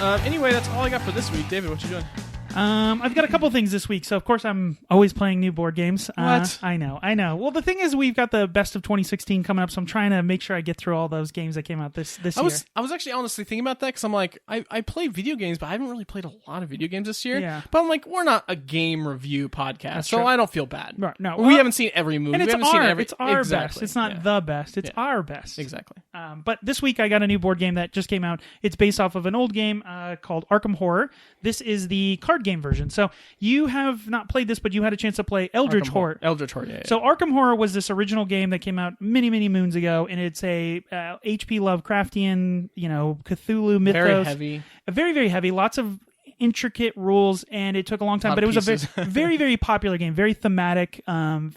Anyway, that's all I got for this week. David, what you doing? I've got a couple things this week, so of course I'm always playing new board games. What? I know. Well, the thing is, we've got the best of 2016 coming up, so I'm trying to make sure I get through all those games that came out this year. I was actually honestly thinking about that because I'm like, I play video games, but I haven't really played a lot of video games this year. Yeah. But I'm like, we're not a game review podcast, so true. I don't feel bad. Right, no, we haven't seen every movie. And We haven't seen every. it's our exactly. best. It's not the best. It's our best. Exactly. But this week I got a new board game that just came out. It's based off of an old game called Arkham Horror. This is the card game version. So you have not played this, but you had a chance to play Eldritch Horror. Eldritch Horror, yeah. So Arkham Horror was this original game that came out many, many moons ago, and it's a H.P. Lovecraftian, Cthulhu mythos. Very heavy. Very, very heavy. Lots of intricate rules, and it took a long time, but it was a very, very popular game. Very thematic.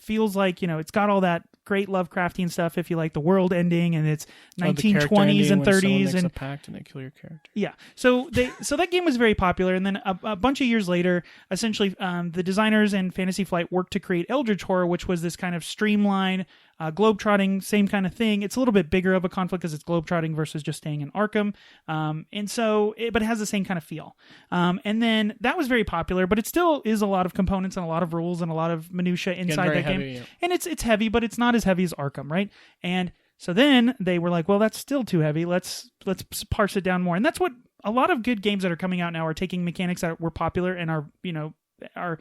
Feels like, it's got all that great Lovecraftian stuff if you like the world ending, and it's 1920s and 30s, and a pact and they kill your character. Yeah. So that game was very popular, and then a bunch of years later, essentially, the designers and Fantasy Flight worked to create Eldritch Horror, which was this kind of streamlined, globetrotting, same kind of thing. It's a little bit bigger of a conflict because it's globetrotting versus just staying in Arkham, but it has the same kind of feel. And then that was very popular, but it still is a lot of components and a lot of rules and a lot of minutia inside that game. Yeah. And it's heavy, but it's not as heavy as Arkham, right? And so then they were like, well, that's still too heavy. Let's parse it down more. And that's what a lot of good games that are coming out now are taking mechanics that were popular and are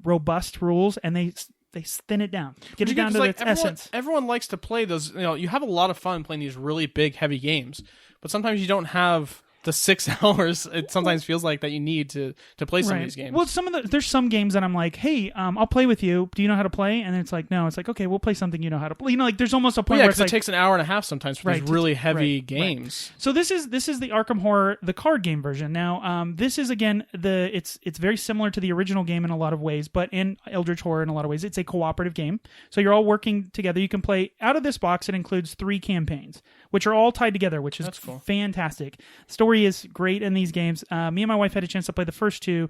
robust rules, and they thin it down, get it down to its essence. Everyone likes to play those. You have a lot of fun playing these really big, heavy games, but sometimes you don't have the 6 hours it sometimes feels like that you need to play some of these games. Well, there's some games that I'm like, hey, I'll play with you. Do you know how to play? And it's like, no. It's like, okay, we'll play something you know how to play. There's almost a point where it's it takes an hour and a half sometimes for these really heavy games. Right. So this is the Arkham Horror, the card game version. Now, this is again it's very similar to the original game in a lot of ways, but in Eldritch Horror in a lot of ways, it's a cooperative game. So you're all working together. You can play out of this box. It includes 3 campaigns, which are all tied together, which is fantastic. Story is great in these games. Me and my wife had a chance to play the first 2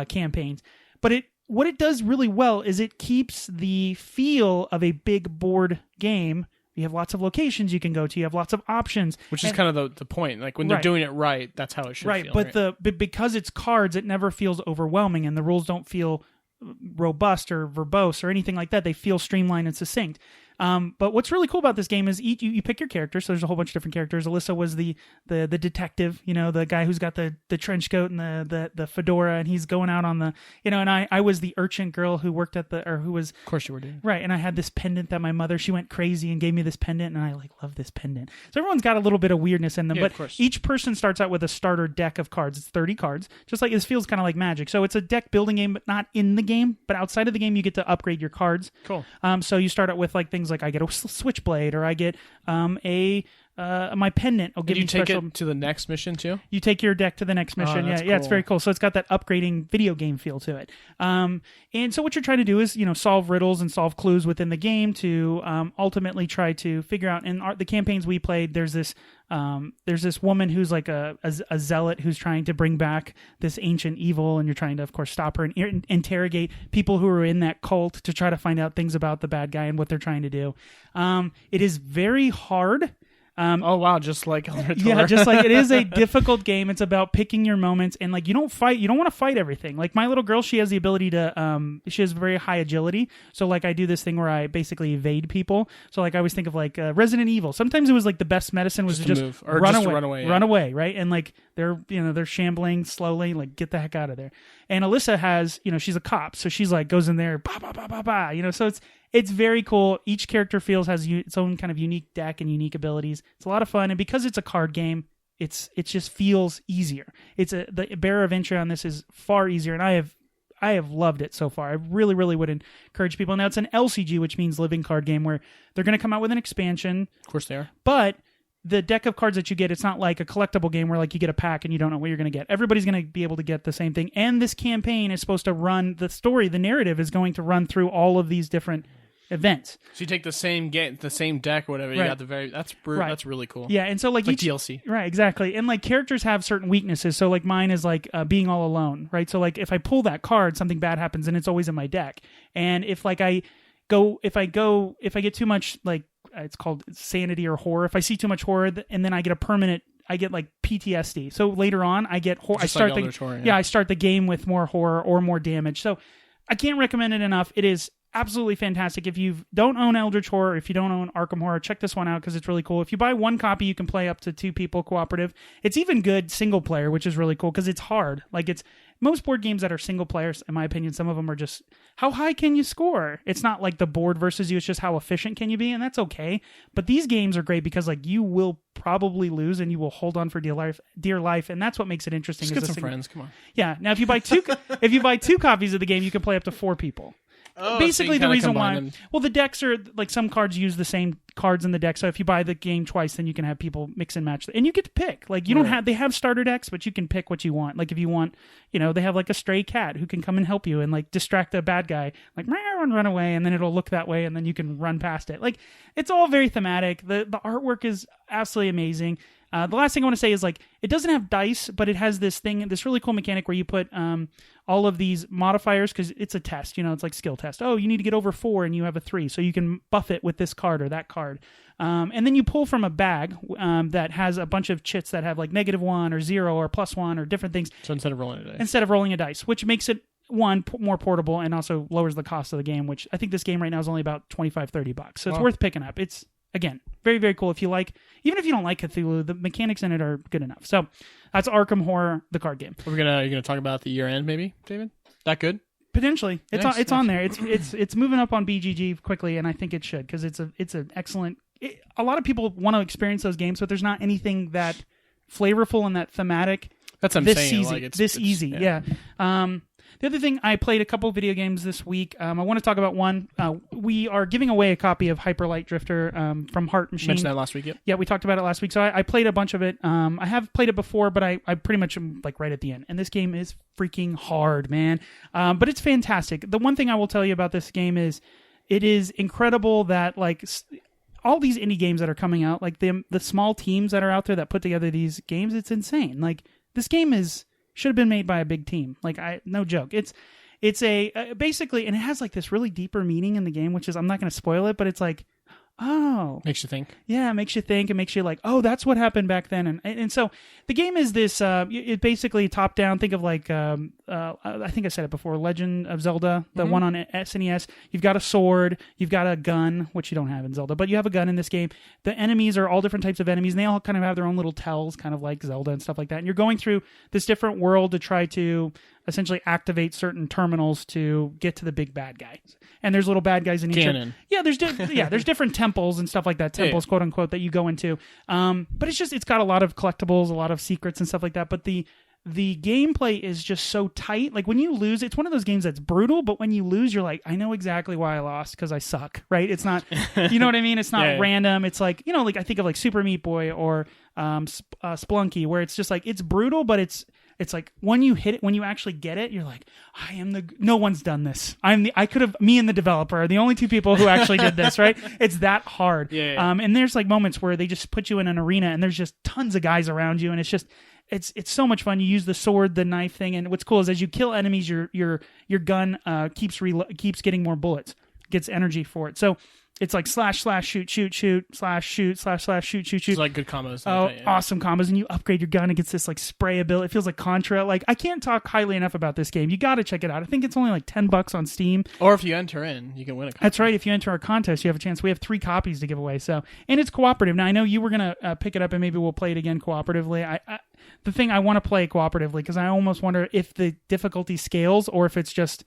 campaigns, but what it does really well is it keeps the feel of a big board game. You have lots of locations you can go to. You have lots of options, which is kind of the point. Like when they're doing it right, that's how it should feel. But because it's cards, it never feels overwhelming, and the rules don't feel robust or verbose or anything like that. They feel streamlined and succinct. But what's really cool about this game is you pick your character. So there's a whole bunch of different characters. Alyssa was the detective, the guy who's got the trench coat and the fedora, and he's going out on the, and I was the urchin girl who worked who was. Of course you were doing. Right. And I had this pendant that my mother, she went crazy and gave me this pendant, and I love this pendant. So everyone's got a little bit of weirdness in them, but each person starts out with a starter deck of cards. It's 30 cards, just like this feels kind of like Magic. So it's a deck building game, but not in the game, but outside of the game, you get to upgrade your cards. Cool. So you start out with things like I get a switchblade, or I get my pendant will give me special. You take it to the next mission too? You take your deck to the next mission. Cool. It's very cool. So it's got that upgrading video game feel to it. And so what you're trying to do is, solve riddles and solve clues within the game to ultimately try to figure out. In the campaigns we played, there's this woman who's like a zealot who's trying to bring back this ancient evil, and you're trying to, of course, stop her and interrogate people who are in that cult to try to find out things about the bad guy and what they're trying to do. It is very hard. Just like Eldritch Horror. Yeah, just like it is a difficult game. It's about picking your moments, and you don't want to fight everything. Like my little girl, she has the ability to she has very high agility. So I do this thing where I basically evade people. So I always think of Resident Evil. Sometimes it was the best medicine was to just move or run away, right? And they're shambling slowly, get the heck out of there. And Alyssa has, she's a cop, so she's goes in there, bah, bah, bah, bah, bah, so it's very cool. Each character has its own kind of unique deck and unique abilities. It's a lot of fun, and because it's a card game, it just feels easier. The barrier of entry on this is far easier, and I have loved it so far. I really, really would encourage people. Now it's an LCG, which means living card game, where they're going to come out with an expansion. Of course they are. But the deck of cards that you get, it's not like a collectible game where you get a pack and you don't know what you're going to get. Everybody's going to be able to get the same thing. And this campaign is supposed to run the story. The narrative is going to run through all of these different events. So you take the same game, the same deck or whatever. You got that's really cool. Yeah, and so each DLC. Right, exactly. And characters have certain weaknesses. So mine is being all alone, right? So if I pull that card, something bad happens, and it's always in my deck. And if I get too much it's called sanity or horror. If I see too much horror and then I get a permanent like PTSD. So later on, I get horror. I start I start the game with more horror or more damage. So I can't recommend it enough. It is absolutely fantastic. If you don't own Eldritch Horror, if you don't own Arkham Horror, check this one out because it's really cool. If you buy one copy, you can play up to 2 people cooperative. It's even good single player, which is really cool because it's hard. Like it's most board games that are single players, in my opinion, some of them are just how high can you score? It's not like the board versus you, it's just how efficient can you be, and that's okay. But these games are great because like you will probably lose and you will hold on for dear life, and that's what makes it interesting. Just get some friends, come on. Yeah. Now if you buy two copies of the game, you can play up to 4 people. Basically, the reason why, well, the decks are like some cards use the same cards in the deck. So if you buy the game twice, then you can have people mix and match, and you get to pick. Like you don't have, they have starter decks, but you can pick what you want. Like if you want, they have like a stray cat who can come and help you and like distract the bad guy, like meow, and run away, and then it'll look that way, and then you can run past it. Like it's all very thematic. The artwork is absolutely amazing. The last thing I want to say is like it doesn't have dice, but it has this really cool mechanic where you put all of these modifiers because it's a test. It's like skill test. Oh, you need to get over 4 and you have a 3, so you can buff it with this card or that card. And then you pull from a bag that has a bunch of chits that have like -1 or 0 or +1 or different things. So instead of rolling a dice, which makes it more portable and also lowers the cost of the game. Which I think this game right now is only about $25-$30, so it's worth picking up. It's again, very, very cool. Even if you don't like Cthulhu, the mechanics in it are good enough. So that's Arkham Horror, the card game. You're gonna talk about the year end, maybe, David? That good? Potentially, it's on there. It's moving up on BGG quickly, and I think it should because it's an excellent. A lot of people want to experience those games, but there's not anything that flavorful and that thematic. That's what I'm saying. Easy, it's easy. Yeah. The other thing, I played a couple video games this week. I want to talk about one. We are giving away a copy of Hyper Light Drifter from Heart Machine. Mentioned that last week, yep. Yeah, we talked about it last week. So I played a bunch of it. I have played it before, but I pretty much am like right at the end. And this game is freaking hard, man. But it's fantastic. The one thing I will tell you about this game is it is incredible that like all these indie games that are coming out, like the small teams that are out there that put together these games, it's insane. Like this game should have been made by a big team. Like no joke. It's a basically, and it has like this really deeper meaning in the game, which is, I'm not going to spoil it, but it's like, oh, makes you think. Yeah, it makes you think. It makes you like, oh, that's what happened back then. And so the game is this. It basically top down. Think of like I think I said it before. Legend of Zelda, the one on SNES. You've got a sword. You've got a gun, which you don't have in Zelda, but you have a gun in this game. The enemies are all different types of enemies, and they all kind of have their own little tells, kind of like Zelda and stuff like that. And you're going through this different world to try to essentially activate certain terminals to get to the big bad guys. And there's little bad guys in each. Canon. Yeah, there's different temples and stuff like that. Temples, quote unquote, that you go into. But it's got a lot of collectibles, a lot of secrets and stuff like that. But the gameplay is just so tight. Like when you lose, it's one of those games that's brutal, but when you lose, you're like, I know exactly why I lost because I suck, right? It's not, you know what I mean? It's not random. It's like, like I think of like Super Meat Boy or Splunky, where it's just like, it's brutal, but it's like when you hit it, when you actually get it, you're like, no one's done this. Me and the developer are the only 2 people who actually did this, right? It's that hard. Yeah. And there's like moments where they just put you in an arena and there's just tons of guys around you. And it's just, it's so much fun. You use the sword, the knife thing. And what's cool is as you kill enemies, your gun keeps getting more bullets, gets energy for it. So it's like slash, shoot, slash, shoot, slash, shoot. It's like good combos. Oh, awesome combos. And you upgrade your gun. It gets this like spray ability. It feels like Contra. Like I can't talk highly enough about this game. You got to check it out. I think it's only like $10 on Steam. Or if you enter in, you can win a contest. That's right. If you enter our contest, you have a chance. We have 3 copies to give away. So, and it's cooperative. Now I know you were going to pick it up and maybe we'll play it again cooperatively. The thing I want to play cooperatively because I almost wonder if the difficulty scales or if it's just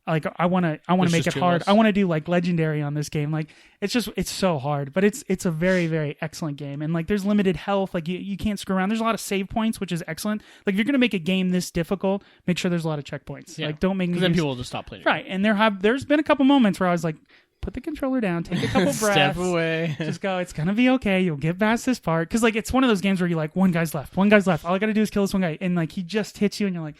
like I want to make it hard. I want to do like legendary on this game. Like it's so hard, but it's a very, very excellent game. And like there's limited health. Like you can't screw around. There's a lot of save points, which is excellent. Like if you're going to make a game this difficult, make sure there's a lot of checkpoints. Like don't make me. Because then people will just stop playing. Right. And there's been a couple moments where I was like, put the controller down, take a couple breaths, step away, just go. It's gonna be okay. You'll get past this part because like it's one of those games where you're like, one guy's left. All I gotta do is kill this one guy, and like he just hits you, and you're like,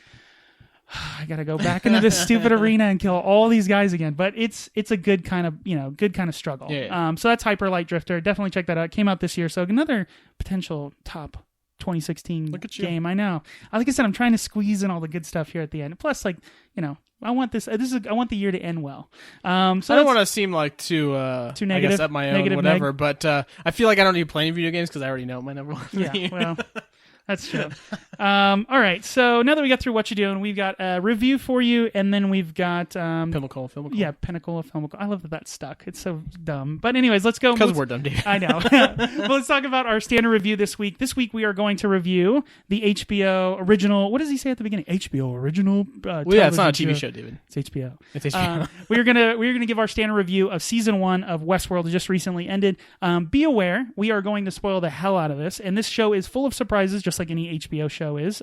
I gotta go back into this stupid arena and kill all these guys again. But it's a good kind of struggle. Yeah. So that's Hyper Light Drifter. Definitely check that out. It came out this year, so another potential top 2016 game. I know. Like I said, I'm trying to squeeze in all the good stuff here at the end. Plus, like I want I want the year to end well. So I don't want to seem like too negative, I guess, at my own whatever. But I feel like I don't need to play any video games because I already know my number one. Yeah. Well. That's true. All right. So now that we got through What You Doing, we've got a review for you, and then we've got Pinnacle. Yeah, Pinnacle of Filmical. I love that stuck. It's so dumb. But anyways, let's go. Because we're dumb, David. I know. Well, let's talk about our standard review this week. This week we are going to review the HBO original. What does he say at the beginning? HBO original. Well, yeah, it's not a TV show, David. It's HBO. It's HBO. We're gonna give our standard review of season 1 of Westworld. It just recently ended. Be aware, we are going to spoil the hell out of this, and this show is full of surprises, just like any HBO show is.